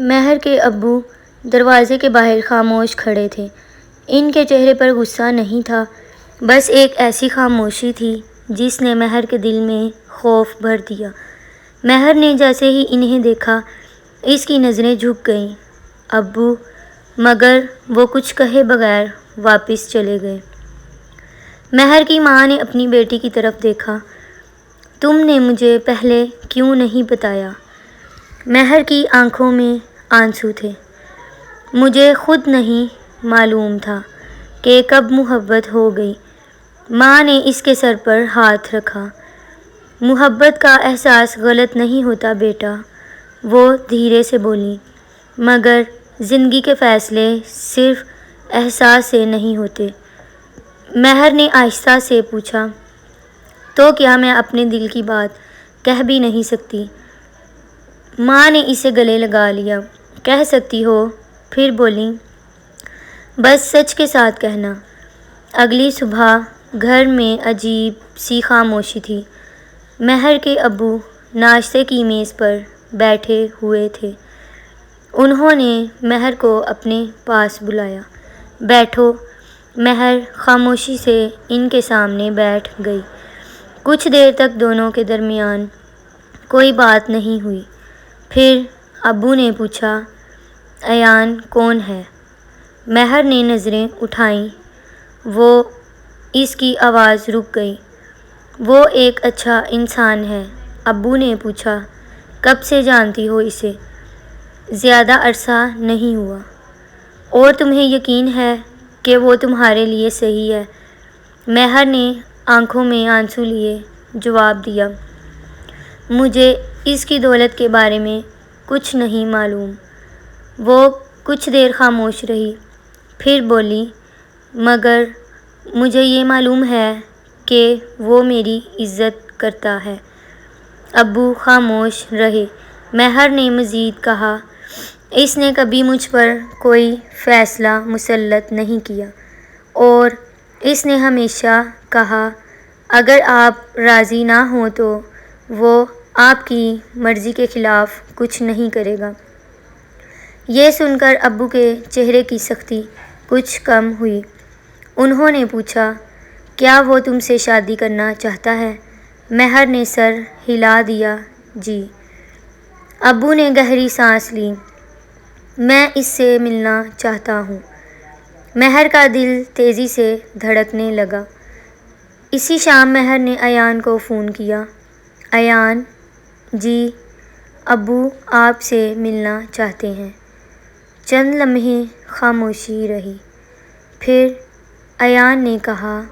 مہر کے ابو دروازے کے باہر خاموش کھڑے تھے۔ ان کے چہرے پر غصہ نہیں تھا، بس ایک ایسی خاموشی تھی جس نے مہر کے دل میں خوف بھر دیا۔ مہر نے جیسے ہی انہیں دیکھا، اس کی نظریں جھک گئیں۔ ابو، مگر وہ کچھ کہے بغیر واپس چلے گئے۔ مہر کی ماں نے اپنی بیٹی کی طرف دیکھا۔ تم نے مجھے پہلے کیوں نہیں بتایا؟ مہر کی آنکھوں میں آنسو تھے۔ مجھے خود نہیں معلوم تھا کہ کب محبت ہو گئی۔ ماں نے اس کے سر پر ہاتھ رکھا۔ محبت کا احساس غلط نہیں ہوتا بیٹا، وہ دھیرے سے بولی، مگر زندگی کے فیصلے صرف احساس سے نہیں ہوتے۔ مہر نے آہستہ سے پوچھا، تو کیا میں اپنے دل کی بات کہہ بھی نہیں سکتی؟ ماں نے اسے گلے لگا لیا۔ کہہ سکتی ہو، پھر بولی، بس سچ کے ساتھ کہنا۔ اگلی صبح گھر میں عجیب سی خاموشی تھی۔ مہر کے ابو ناشتے کی میز پر بیٹھے ہوئے تھے۔ انہوں نے مہر کو اپنے پاس بلایا۔ بیٹھو۔ مہر خاموشی سے ان کے سامنے بیٹھ گئی۔ کچھ دیر تک دونوں کے درمیان کوئی بات نہیں ہوئی۔ پھر ابو نے پوچھا، ایان کون ہے؟ مہر نے نظریں اٹھائیں۔ وہ، اس کی آواز رک گئی۔ وہ ایک اچھا انسان ہے۔ ابو نے پوچھا، کب سے جانتی ہو اسے؟ زیادہ عرصہ نہیں ہوا۔ اور تمہیں یقین ہے کہ وہ تمہارے لیے صحیح ہے؟ مہر نے آنکھوں میں آنسو لیے جواب دیا، مجھے اس کی دولت کے بارے میں کچھ نہیں معلوم۔ وہ کچھ دیر خاموش رہی، پھر بولی، مگر مجھے یہ معلوم ہے کہ وہ میری عزت کرتا ہے۔ ابو خاموش رہے۔ مہر نے مزید کہا، اس نے کبھی مجھ پر کوئی فیصلہ مسلط نہیں کیا، اور اس نے ہمیشہ کہا اگر آپ راضی نہ ہوں تو وہ آپ کی مرضی کے خلاف کچھ نہیں کرے گا۔ یہ سن کر ابو کے چہرے کی سختی کچھ کم ہوئی۔ انہوں نے پوچھا، کیا وہ تم سے شادی کرنا چاہتا ہے؟ مہر نے سر ہلا دیا، جی۔ ابو نے گہری سانس لی، میں اس سے ملنا چاہتا ہوں۔ مہر کا دل تیزی سے دھڑکنے لگا۔ اسی شام مہر نے ایان کو فون کیا۔ ایان، جی، ابو آپ سے ملنا چاہتے ہیں۔ چند لمحے خاموشی رہی۔ پھر ایان نے کہا،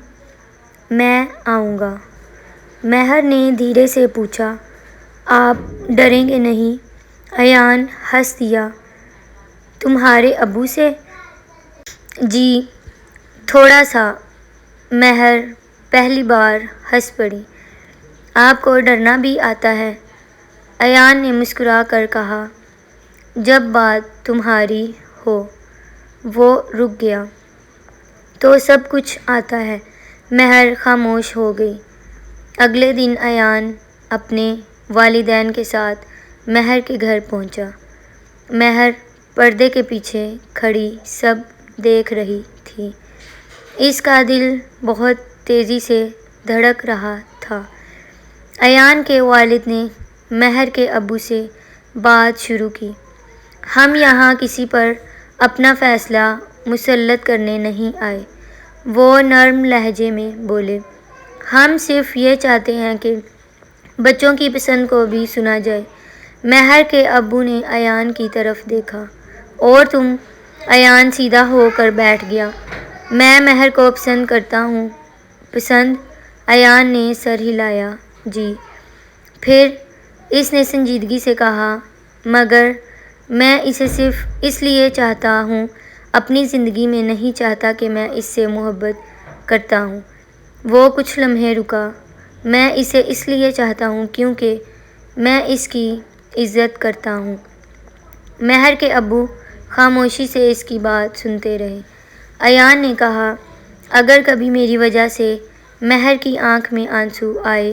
میں آؤں گا۔ مہر نے دھیرے سے پوچھا، آپ ڈریں گے نہیں؟ ایان ہنس دیا، تمہارے ابو سے؟ جی، تھوڑا سا۔ مہر پہلی بار ہنس پڑی۔ آپ کو ڈرنا بھی آتا ہے؟ ایان نے مسکرا کر کہا، جب بات تمہاری ہو۔ وہ رک گیا۔ تو سب کچھ آتا ہے۔ مہر خاموش ہو گئی۔ اگلے دن ایان اپنے والدین کے ساتھ مہر کے گھر پہنچا۔ مہر پردے کے پیچھے کھڑی سب دیکھ رہی تھی۔ اس کا دل بہت تیزی سے دھڑک رہا تھا۔ ایان کے والد نے مہر کے ابو سے بات شروع کی، ہم یہاں کسی پر اپنا فیصلہ مسلط کرنے نہیں آئے۔ وہ نرم لہجے میں بولے، ہم صرف یہ چاہتے ہیں کہ بچوں کی پسند کو بھی سنا جائے۔ مہر کے ابو نے ایان کی طرف دیکھا، اور تم؟ ایان سیدھا ہو کر بیٹھ گیا۔ میں مہر کو پسند کرتا ہوں۔ پسند؟ ایان نے سر ہلایا، جی۔ پھر اس نے سنجیدگی سے کہا، مگر میں اسے صرف اس لیے چاہتا ہوں، اپنی زندگی میں نہیں چاہتا کہ میں اس سے محبت کرتا ہوں۔ وہ کچھ لمحے رکا۔ میں اسے اس لیے چاہتا ہوں کیونکہ میں اس کی عزت کرتا ہوں۔ مہر کے ابو خاموشی سے اس کی بات سنتے رہے۔ ایان نے کہا، اگر کبھی میری وجہ سے مہر کی آنکھ میں آنسو آئے،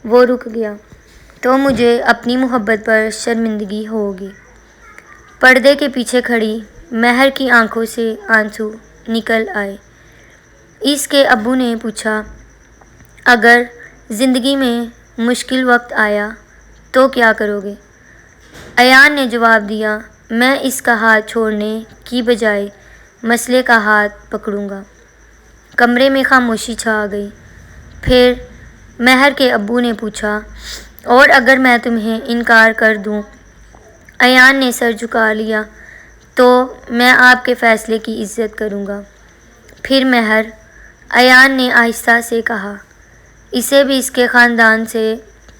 وہ رک گیا، تو مجھے اپنی محبت پر شرمندگی ہوگی۔ پردے کے پیچھے کھڑی مہر کی آنکھوں سے آنسو نکل آئے۔ اس کے ابو نے پوچھا، اگر زندگی میں مشکل وقت آیا تو کیا کرو گے؟ ایان نے جواب دیا، میں اس کا ہاتھ چھوڑنے کی بجائے مسئلے کا ہاتھ پکڑوں گا۔ کمرے میں خاموشی چھا گئی۔ پھر مہر کے ابو نے پوچھا، اور اگر میں تمہیں انکار کر دوں؟ ایان نے سر جھکا لیا، تو میں آپ کے فیصلے کی عزت کروں گا۔ پھر مہر، ایان نے آہستہ سے کہا، اسے بھی اس کے خاندان سے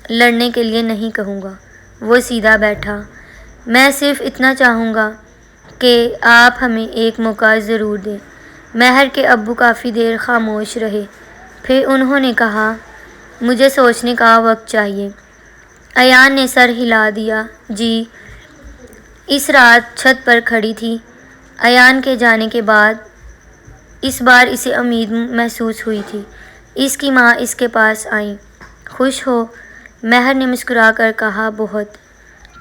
لڑنے کے لیے نہیں کہوں گا۔ وہ سیدھا بیٹھا، میں صرف اتنا چاہوں گا کہ آپ ہمیں ایک موقع ضرور دیں۔ مہر کے ابو کافی دیر خاموش رہے، پھر انہوں نے کہا، مجھے سوچنے کا وقت چاہیے۔ ایان نے سر ہلا دیا، جی۔ اس رات چھت پر کھڑی تھی۔ ایان کے جانے کے بعد اس بار اسے امید محسوس ہوئی تھی۔ اس کی ماں اس کے پاس آئیں۔ خوش ہو؟ مہر نے مسکرا کر کہا، بہت۔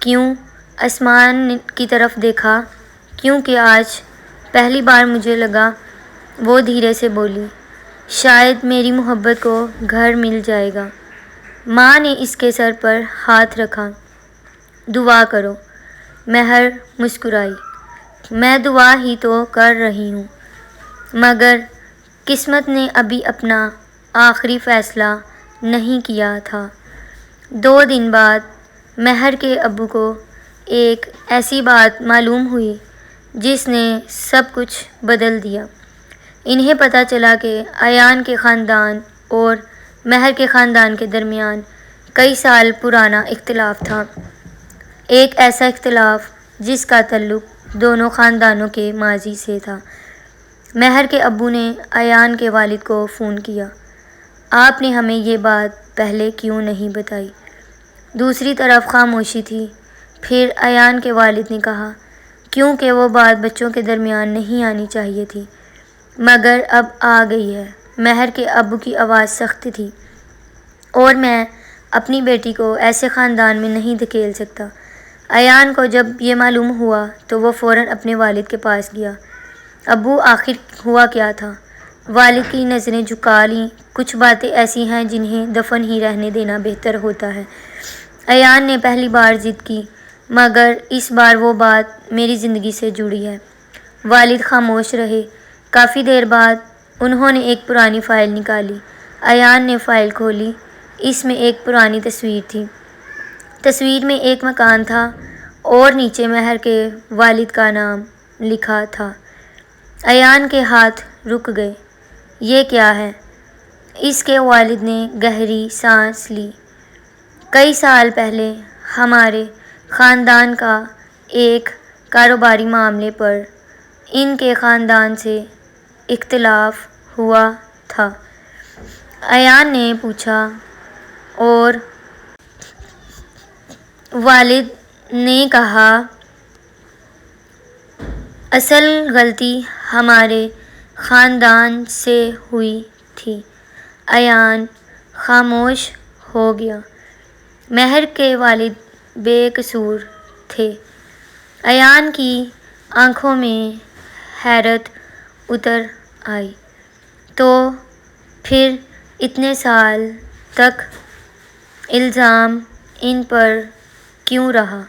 کیوں؟ آسمان کی طرف دیکھا، کیونکہ آج پہلی بار مجھے لگا۔ وہ دھیرے سے بولی، شاید میری محبت کو گھر مل جائے گا۔ ماں نے اس کے سر پر ہاتھ رکھا، دعا کرو۔ مہر مسکرائی، میں دعا ہی تو کر رہی ہوں، مگر قسمت نے ابھی اپنا آخری فیصلہ نہیں کیا تھا۔ 2 دن بعد مہر کے ابو کو ایک ایسی بات معلوم ہوئی جس نے سب کچھ بدل دیا۔ انہیں پتہ چلا کہ ایان کے خاندان اور مہر کے خاندان کے درمیان کئی سال پرانا اختلاف تھا، ایک ایسا اختلاف جس کا تعلق دونوں خاندانوں کے ماضی سے تھا۔ مہر کے ابو نے ایان کے والد کو فون کیا، آپ نے ہمیں یہ بات پہلے کیوں نہیں بتائی؟ دوسری طرف خاموشی تھی۔ پھر ایان کے والد نے کہا، کیونکہ وہ بات بچوں کے درمیان نہیں آنی چاہیے تھی، مگر اب آ گئی ہے۔ مہر کے ابو کی آواز سخت تھی، اور میں اپنی بیٹی کو ایسے خاندان میں نہیں دھکیل سکتا۔ ایان کو جب یہ معلوم ہوا تو وہ فوراً اپنے والد کے پاس گیا۔ ابو، آخر ہوا کیا تھا؟ والد کی نظریں جھکا لیں، کچھ باتیں ایسی ہیں جنہیں دفن ہی رہنے دینا بہتر ہوتا ہے۔ ایان نے پہلی بار ضد کی، مگر اس بار وہ بات میری زندگی سے جڑی ہے۔ والد خاموش رہے۔ کافی دیر بعد انہوں نے ایک پرانی فائل نکالی۔ ایان نے فائل کھولی۔ اس میں ایک پرانی تصویر تھی۔ تصویر میں ایک مکان تھا اور نیچے مہر کے والد کا نام لکھا تھا۔ ایان کے ہاتھ رک گئے۔ یہ کیا ہے؟ اس کے والد نے گہری سانس لی۔ کئی سال پہلے ہمارے خاندان کا ایک کاروباری معاملے پر ان کے خاندان سے اختلاف ہوا تھا۔ ایان نے پوچھا، اور؟ والد نے کہا، اصل غلطی ہمارے خاندان سے ہوئی تھی۔ ایان خاموش ہو گیا۔ مہر کے والد بے قصور تھے۔ ایان کی آنکھوں میں حیرت اتر آئی، تو پھر اتنے سال تک الزام ان پر کیوں رہا؟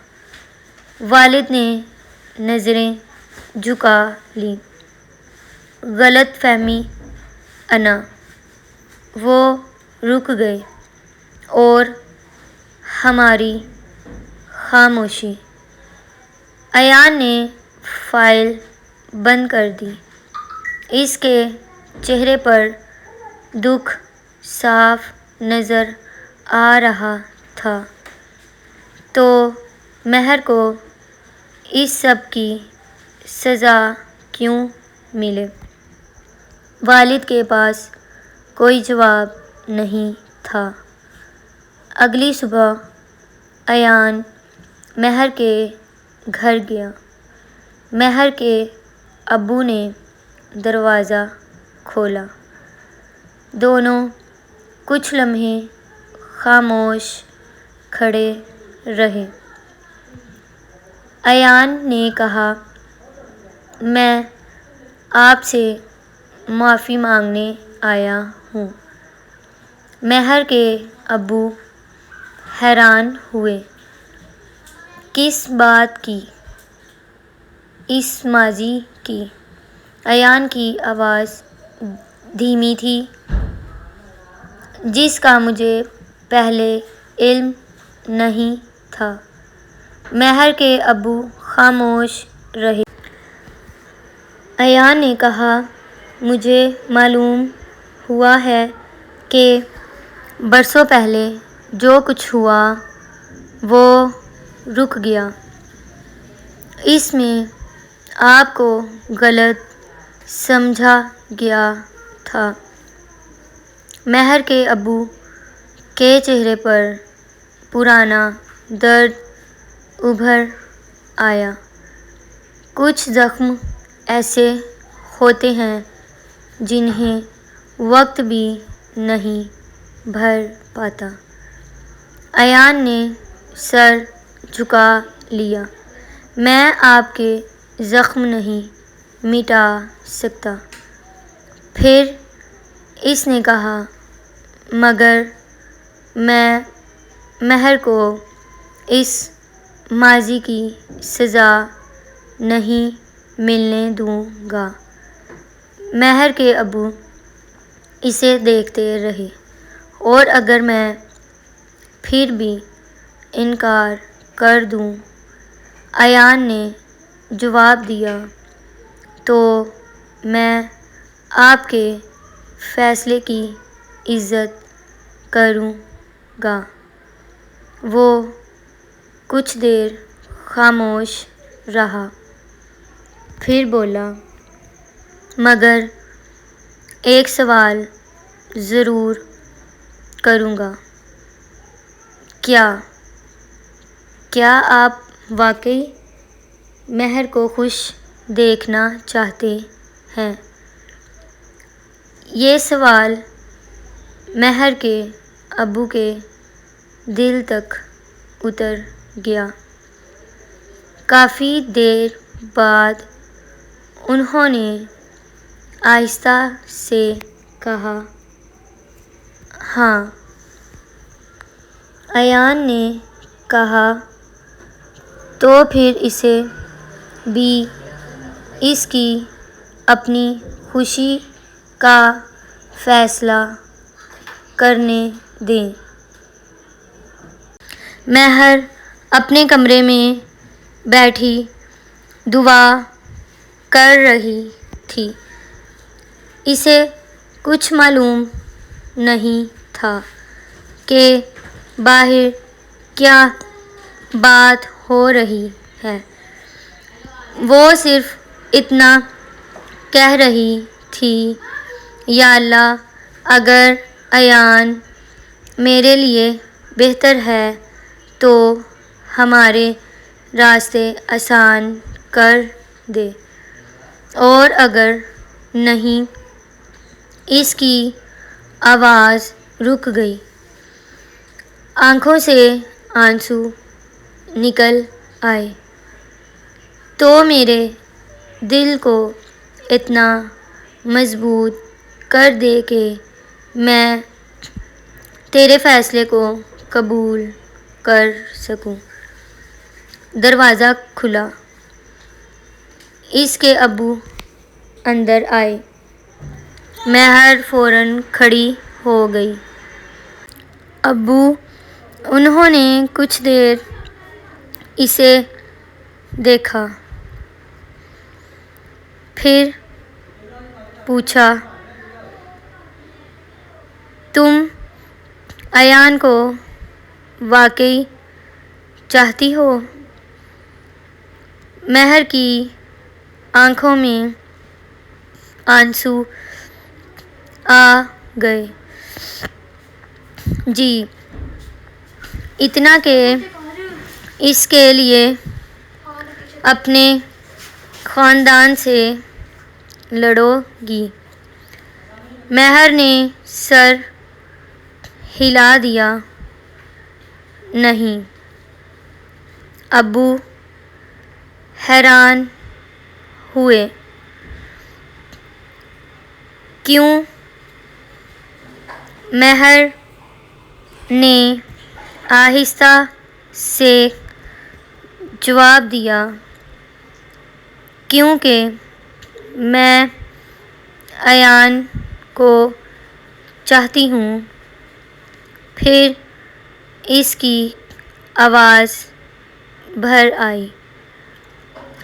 والد نے نظریں جھکا لیں، غلط فہمی انا۔ وہ رک گئے، اور ہماری خاموشی۔ ایان نے فائل بند کر دی۔ اس کے چہرے پر دکھ صاف نظر آ رہا تھا۔ تو مہر کو اس سب کی سزا کیوں ملی؟ والد کے پاس کوئی جواب نہیں تھا۔ اگلی صبح ایان مہر کے گھر گیا۔ مہر کے ابو نے دروازہ کھولا۔ دونوں کچھ لمحے خاموش کھڑے رہے۔ ایان نے کہا، میں آپ سے معافی مانگنے آیا ہوں۔ مہر کے ابو حیران ہوئے۔ کس بات کی؟ اس ماضی کی۔ ایان کی آواز دھیمی تھی، جس کا مجھے پہلے علم نہیں تھا۔ مہر کے ابو خاموش رہے۔ ایان نے کہا، مجھے معلوم ہوا ہے کہ برسوں پہلے جو کچھ ہوا وہ رک گیا۔ اس میں آپ کو غلط سمجھا گیا تھا۔ مہر کے ابو کے چہرے پر پرانا درد ابھر آیا۔ کچھ زخم ایسے ہوتے ہیں جنہیں وقت بھی نہیں بھر پاتا۔ ایان نے سر جھکا لیا۔ میں آپ کے زخم نہیں مٹا سکتا۔ پھر اس نے کہا، مگر میں مہر کو اس ماضی کی سزا نہیں ملنے دوں گا۔ مہر کے ابو اسے دیکھتے رہے، اور اگر میں پھر بھی انکار کر دوں، ایان نے جواب دیا، تو میں آپ کے فیصلے کی عزت کروں گا۔ وہ کچھ دیر خاموش رہا، پھر بولا، مگر ایک سوال ضرور کروں گا۔ کیا آپ واقعی مہر کو خوش دیکھنا چاہتے ہیں؟ یہ سوال مہر کے ابو کے دل تک اتر گیا۔ کافی دیر بعد انہوں نے آہستہ سے کہا، ہاں۔ ایان نے کہا، تو پھر اسے بھی اس کی اپنی خوشی کا فیصلہ کرنے دیں۔ مہر اپنے کمرے میں بیٹھی دعا کر رہی تھی۔ اسے کچھ معلوم نہیں تھا کہ باہر کیا بات ہو رہی ہے۔ وہ صرف اتنا کہہ رہی تھی، یا اللہ، اگر ایان میرے لیے بہتر ہے تو ہمارے راستے آسان کر دے، اور اگر نہیں۔ اس کی آواز رک گئی۔ آنکھوں سے آنسو نکل آئے۔ تو میرے دل کو اتنا مضبوط کر دے کہ میں تیرے فیصلے کو قبول کر سکوں۔ دروازہ کھلا۔ اس کے ابو اندر آئے۔ مہر فوراً کھڑی ہو گئی۔ ابو۔ انہوں نے کچھ دیر اسے دیکھا، پھر پوچھا، تم ایان کو واقعی چاہتی ہو؟ مہر کی آنکھوں میں آنسو آ گئے۔ جی، اتنا کہ اس کے لیے اپنے خاندان سے لڑو گی؟ مہر نے سر ہلا دیا۔ نہیں۔ ابو حیران ہوئے۔ کیوں؟ مہر نے آہستہ سے جواب دیا، کیونکہ میں ایان کو چاہتی ہوں۔ پھر اس کی آواز بھر آئی،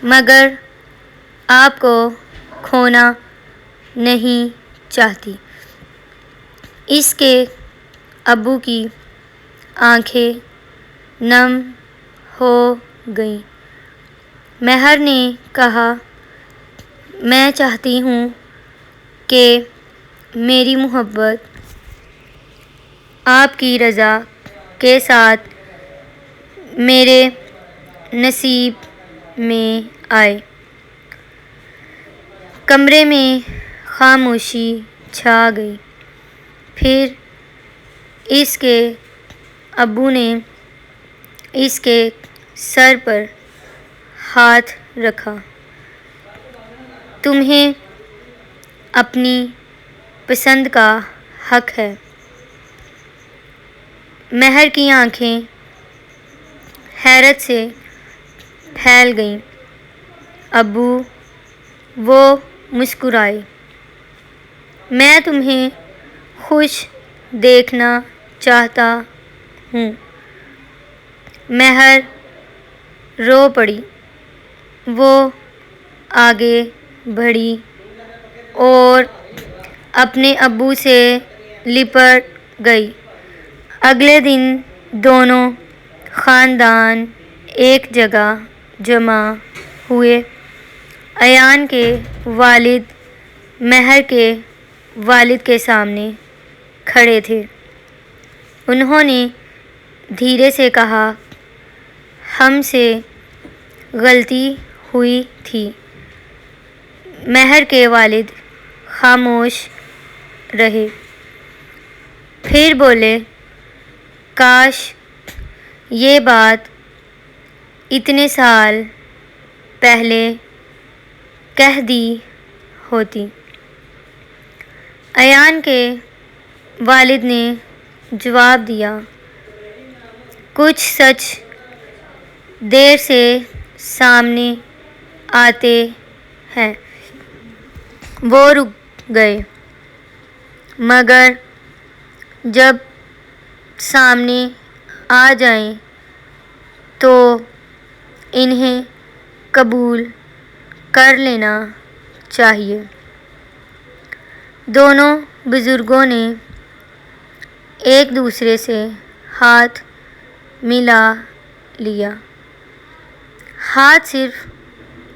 مگر آپ کو کھونا نہیں چاہتی۔ اس کے ابو کی آنکھیں نم ہو گئیں۔ مہر نے کہا، میں چاہتی ہوں کہ میری محبت آپ کی رضا کے ساتھ میرے نصیب میں آئے۔ کمرے میں خاموشی چھا گئی۔ پھر اس کے ابو نے اس کے سر پر ہاتھ رکھا۔ تمہیں اپنی پسند کا حق ہے۔ مہر کی آنکھیں حیرت سے پھیل گئیں۔ ابو، وہ مسکرائے، میں تمہیں خوش دیکھنا چاہتا ہوں۔ مہر رو پڑی۔ وہ آگے بڑھی اور اپنے ابو سے لپٹ گئی۔ اگلے دن دونوں خاندان ایک جگہ جمع ہوئے۔ ایان کے والد مہر کے والد کے سامنے کھڑے تھے۔ انہوں نے دھیرے سے کہا، ہم سے غلطی ہوئی تھی۔ مہر کے والد خاموش رہے، پھر بولے، کاش یہ بات اتنے سال پہلے کہہ دی ہوتی۔ ایان کے والد نے جواب دیا، کچھ سچ دیر سے سامنے آتے ہیں۔ وہ رک گئے، مگر جب سامنے آ جائیں تو انہیں قبول کر لینا چاہیے۔ دونوں بزرگوں نے ایک دوسرے سے ہاتھ ملا لیا۔ ہاتھ صرف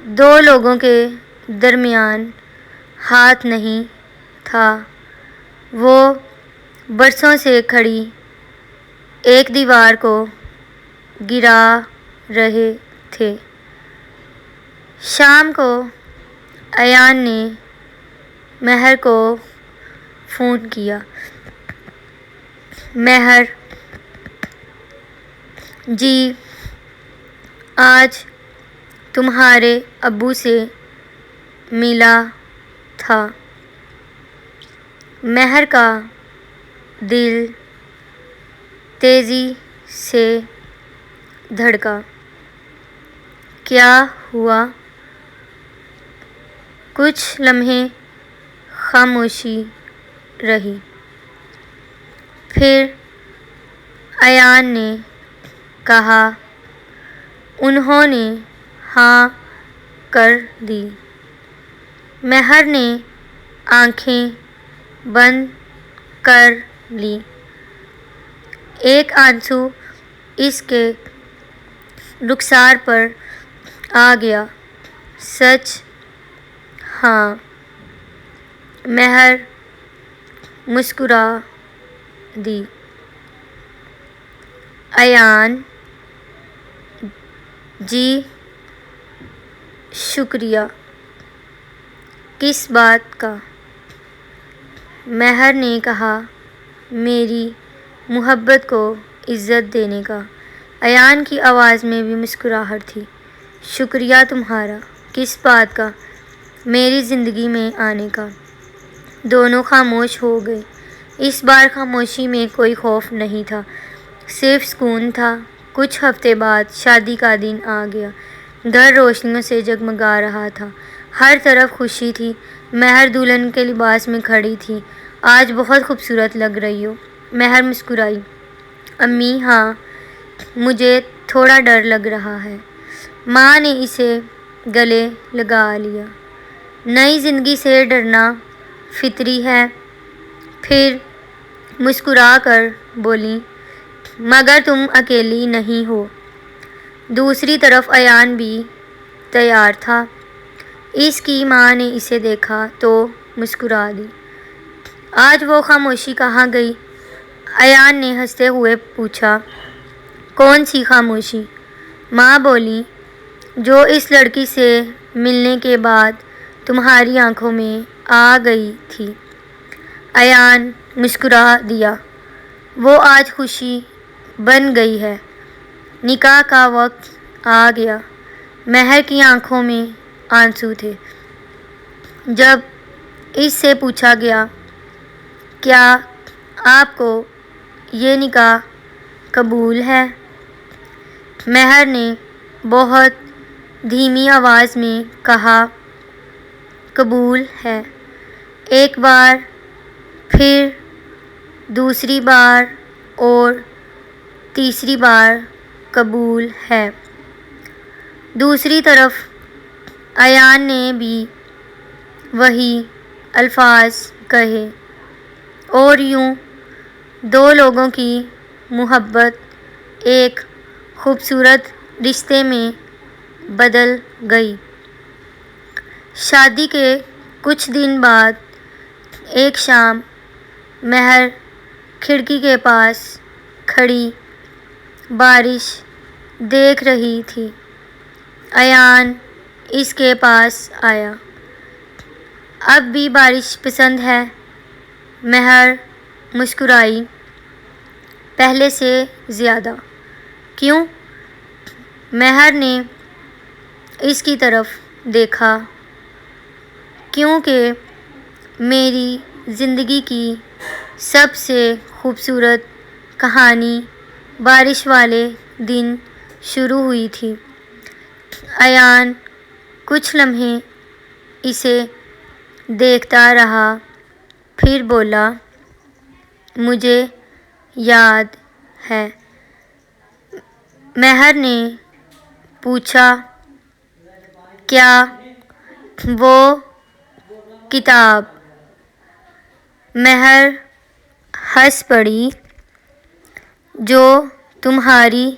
دو لوگوں کے درمیان ہاتھ نہیں تھا، وہ برسوں سے کھڑی ایک دیوار کو گرا رہے تھے۔ شام کو ایان نے مہر کو فون کیا، مہر جی، آج تمہارے ابو سے ملا تھا۔ مہر کا دل تیزی سے دھڑکا۔ کیا ہوا؟ کچھ لمحے خاموشی رہی۔ پھر ایان نے کہا، انہوں نے ہاں کر دی۔ مہر نے آنکھیں بند کر لیں۔ ایک آنسو اس کے رخسار پر آ گیا۔ سچ؟ ہاں۔ مہر مسکرا دی۔ ایان جی، شکریہ۔ کس بات کا؟ مہر نے کہا، میری محبت کو عزت دینے کا۔ ایان کی آواز میں بھی مسکراہٹ تھی۔ شکریہ تمہارا۔ کس بات کا؟ میری زندگی میں آنے کا۔ دونوں خاموش ہو گئے۔ اس بار خاموشی میں کوئی خوف نہیں تھا، صرف سکون تھا۔ کچھ ہفتے بعد شادی کا دن آ گیا۔ گھر روشنیوں سے جگمگا رہا تھا، ہر طرف خوشی تھی۔ مہر دلہن کے لباس میں کھڑی تھی۔ آج بہت خوبصورت لگ رہی ہو۔ مہر مسکرائی۔ امی ہاں، مجھے تھوڑا ڈر لگ رہا ہے۔ ماں نے اسے گلے لگا لیا۔ نئی زندگی سے ڈرنا فطری ہے۔ پھر مسکرا کر بولی، مگر تم اکیلی نہیں ہو۔ دوسری طرف ایان بھی تیار تھا۔ اس کی ماں نے اسے دیکھا تو مسکرا دی۔ آج وہ خاموشی کہاں گئی؟ ایان نے ہنستے ہوئے پوچھا۔ کون سی خاموشی؟ ماں بولی، جو اس لڑکی سے ملنے کے بعد تمہاری آنکھوں میں آ گئی تھی۔ ایان مسکرا دیا۔ وہ آج خوشی بن گئی ہے۔ نکاح کا وقت آ گیا۔ مہر کی آنکھوں میں آنسو تھے۔ جب اس سے پوچھا گیا، کیا آپ کو یہ نکاح قبول ہے؟ مہر نے بہت دھیمی آواز میں کہا، قبول ہے۔ ایک بار، پھر دوسری بار اور تیسری بار قبول ہے۔ دوسری طرف ایان نے بھی وہی الفاظ کہے، اور یوں دو لوگوں کی محبت ایک خوبصورت رشتے میں بدل گئی۔ شادی کے کچھ دن بعد ایک شام مہر کھڑکی کے پاس کھڑی بارش دیکھ رہی تھی۔ ایان اس کے پاس آیا۔ اب بھی بارش پسند ہے؟ مہر مسکرائی۔ پہلے سے زیادہ۔ کیوں؟ مہر نے اس کی طرف دیکھا۔ کیونکہ میری زندگی کی سب سے خوبصورت کہانی بارش والے دن شروع ہوئی تھی۔ ایان کچھ لمحے اسے دیکھتا رہا، پھر بولا، مجھے یاد ہے۔ مہر نے پوچھا، کیا وہ کتاب؟ مہر ہنس پڑی، جو تمہاری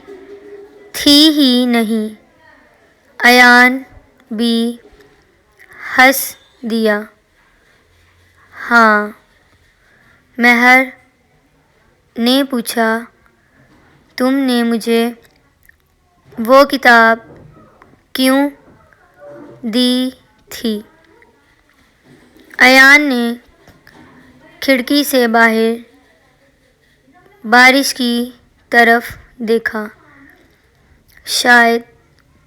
تھی ہی نہیں۔ ایان بھی ہنس دیا۔ ہاں۔ مہر نے پوچھا، تم نے مجھے وہ کتاب کیوں دی تھی؟ ایان نے کھڑکی سے باہر بارش کی طرف دیکھا۔ شاید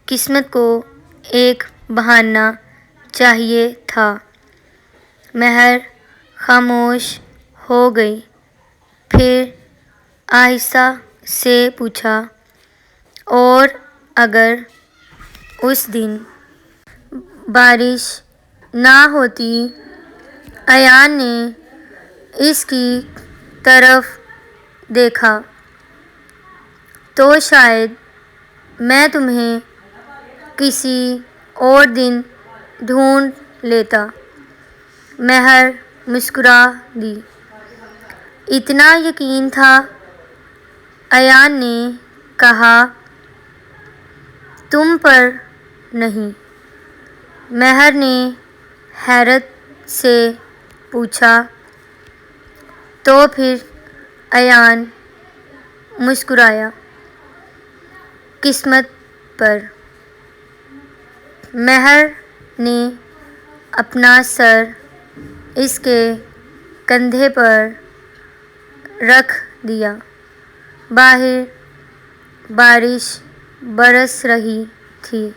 قسمت کو ایک بہانہ چاہیے تھا۔ مہر خاموش ہو گئی، پھر آہستہ سے پوچھا، اور اگر اس دن بارش نہ ہوتی؟ ایان نے اس کی طرف دیکھا، تو شاید میں تمہیں کسی اور دن ڈھونڈ لیتا۔ مہر مسکرا دی۔ اتنا یقین تھا؟ ایان نے کہا، تم پر نہیں۔ مہر نے حیرت سے پوچھا، تو پھر؟ ایان مسکرایا، قسمت پر۔ مہر نے اپنا سر اس کے کندھے پر رکھ دیا۔ باہر بارش برس رہی تھی۔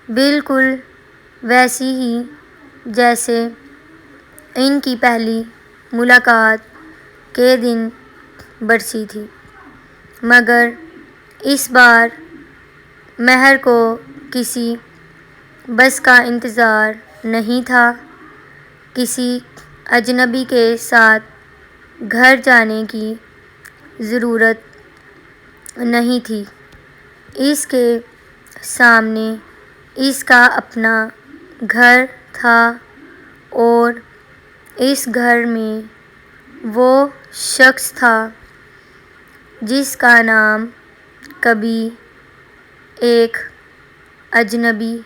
بالکل ویسی ہی جیسے ان کی پہلی ملاقات کے دن برسی تھی، مگر اس بار مہر کو کسی بس کا انتظار نہیں تھا، کسی اجنبی کے ساتھ گھر جانے کی ضرورت نہیں تھی۔ اس کے سامنے اس کا اپنا گھر تھا اور اس گھر میں وہ شخص تھا جس کا نام کبھی ایک اجنبی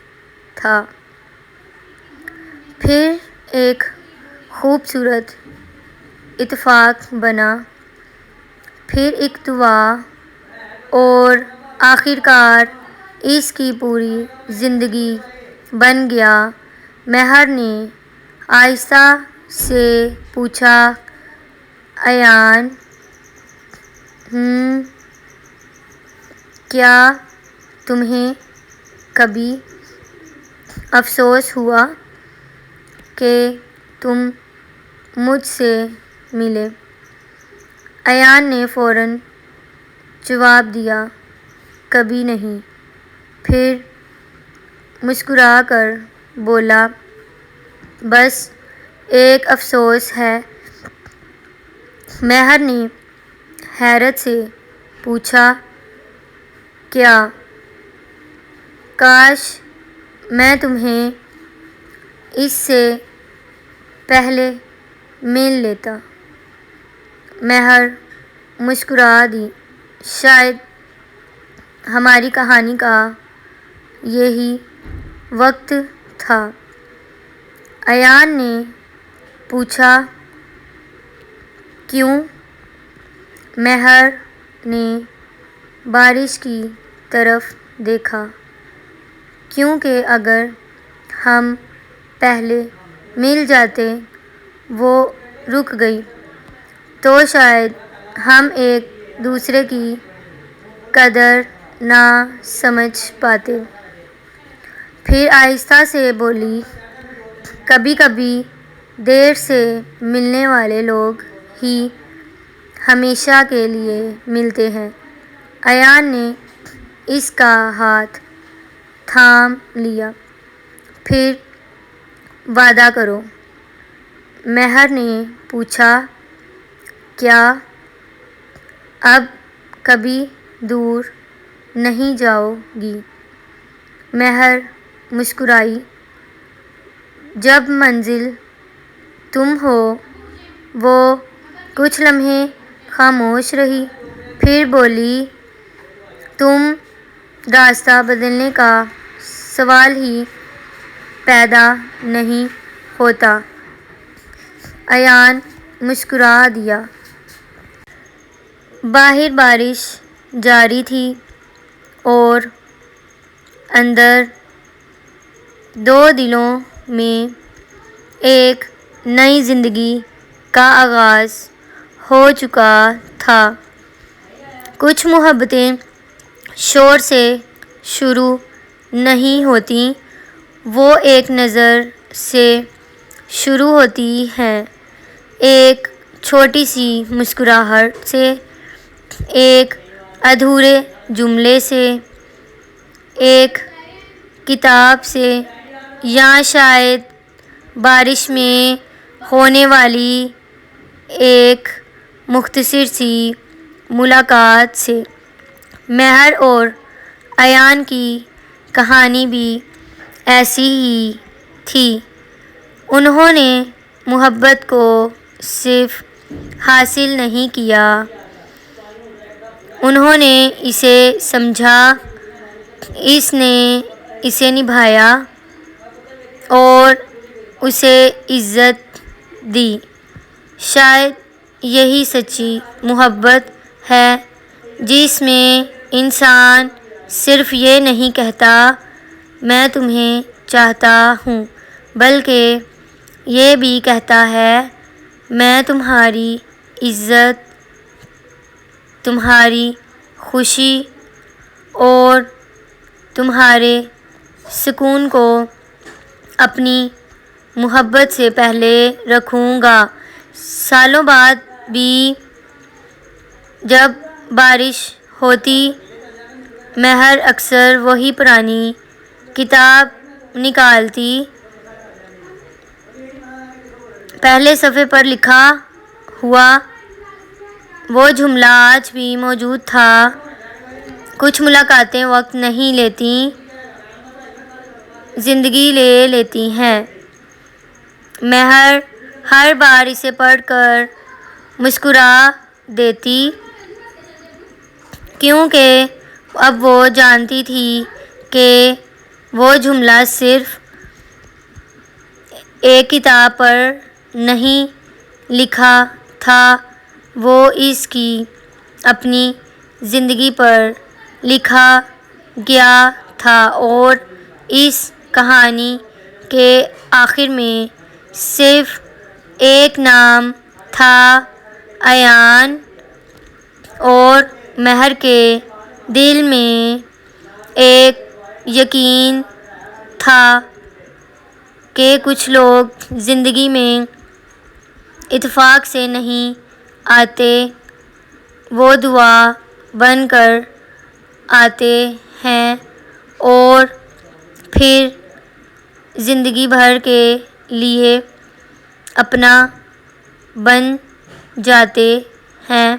تھا۔ پھر ایک خوبصورت اتفاق بنا، پھر ایک دعا، اور آخر کار اس کی پوری زندگی بن گیا۔ مہر نے آہستہ سے پوچھا، ایان، کیا تمہیں کبھی افسوس ہوا کہ تم مجھ سے ملے؟ ایان نے فوراً جواب دیا، کبھی نہیں۔ پھر مسکرا کر بولا، بس ایک افسوس ہے۔ مہر نے حیرت سے پوچھا، کیا؟ کاش میں تمہیں اس سے پہلے مل لیتا۔ مہر مسکرا دی، شاید ہماری کہانی کا یہی وقت تھا۔ ایان نے پوچھا، کیوں؟ مہر نے بارش کی طرف دیکھا، کیونکہ اگر ہم پہلے مل جاتے، وہ رک گئی، تو شاید ہم ایک دوسرے کی قدر نہ سمجھ پاتے۔ پھر آہستہ سے بولی، کبھی کبھی دیر سے ملنے والے لوگ ہی ہمیشہ کے لیے ملتے ہیں۔ ایان نے اس کا ہاتھ تھام لیا، پھر وعدہ کرو۔ مہر نے پوچھا، کیا؟ اب کبھی دور نہیں جاؤ گی؟ مہر مسکرائی، جب منزل تم ہو۔ وہ کچھ لمحے خاموش رہی، پھر بولی، تم راستہ بدلنے کا سوال ہی پیدا نہیں ہوتا۔ ایان مسکرا دیا۔ باہر بارش جاری تھی اور اندر دو دلوں میں ایک نئی زندگی کا آغاز ہو چکا تھا۔ کچھ محبتیں شور سے شروع نہیں ہوتیں، وہ ایک نظر سے شروع ہوتی ہیں، ایک چھوٹی سی مسکراہٹ سے، ایک ادھورے جملے سے، ایک کتاب سے، یا شاید بارش میں ہونے والی ایک مختصر سی ملاقات سے۔ مہر اور ایان کی کہانی بھی ایسی ہی تھی۔ انہوں نے محبت کو صرف حاصل نہیں کیا، انہوں نے اسے سمجھا، اس نے اسے نبھایا اور اسے عزت دی۔ شاید یہی سچی محبت ہے، جس میں انسان صرف یہ نہیں کہتا، میں تمہیں چاہتا ہوں، بلکہ یہ بھی کہتا ہے، میں تمہاری عزت، تمہاری خوشی اور تمہارے سکون کو اپنی محبت سے پہلے رکھوں گا۔ سالوں بعد بھی جب بارش ہوتی مہر اکثر وہی پرانی کتاب نکالتی۔ پہلے صفحے پر لکھا ہوا وہ جملہ آج بھی موجود تھا، کچھ ملاقاتیں وقت نہیں لیتیں، زندگی لے لیتی ہیں۔ مہر ہر بار اسے پڑھ کر مسکرا دیتی، کیونکہ اب وہ جانتی تھی کہ وہ جملہ صرف ایک کتاب پر نہیں لکھا تھا، وہ اس کی اپنی زندگی پر لکھا گیا تھا، اور اس کہانی کے آخر میں صرف ایک نام تھا، ایان، اور مہر کے دل میں ایک یقین تھا کہ کچھ لوگ زندگی میں اتفاق سے نہیں آتے، وہ دعا بن کر آتے ہیں اور پھر زندگی بھر کے لیے اپنا بن جاتے ہیں۔